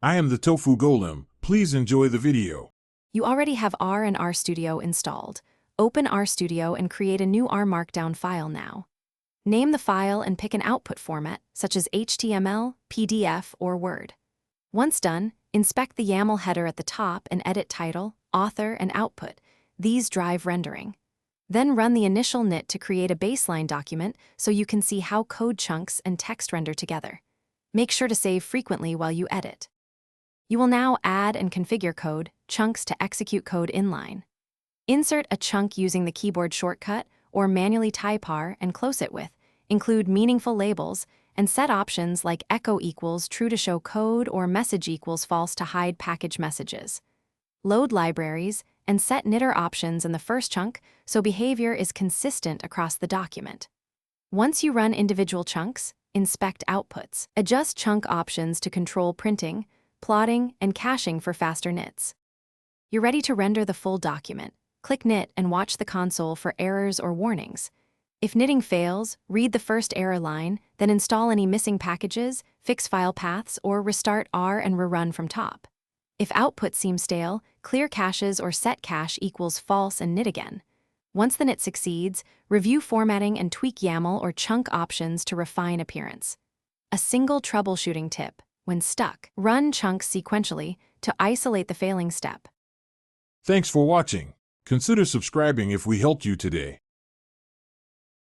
I am the Tofu Golem. Please enjoy the video. You already have R and RStudio installed. Open RStudio and create a new R Markdown file now. Name the file and pick an output format, such as HTML, PDF, or Word. Once done, inspect the YAML header at the top and edit title, author, and output. These drive rendering. Then run the initial init to create a baseline document so you can see how code chunks and text render together. Make sure to save frequently while you edit. You will now add and configure code chunks to execute code inline. Insert a chunk using the keyboard shortcut or manually type R and close it with. Include meaningful labels and set options like echo equals true to show code or message equals false to hide package messages. Load libraries and set knitter options in the first chunk so behavior is consistent across the document. Once you run individual chunks, inspect outputs. Adjust chunk options to control printing, plotting, and caching for faster knits. You're ready to render the full document. Click Knit and watch the console for errors or warnings. If knitting fails, read the first error line, then install any missing packages, fix file paths, or restart R and rerun from top. If output seems stale, clear caches or set cache equals false and knit again. Once the knit succeeds, review formatting and tweak YAML or chunk options to refine appearance. A single troubleshooting tip: when stuck, run chunks sequentially to isolate the failing step. Thanks for watching. Consider subscribing if we helped you today.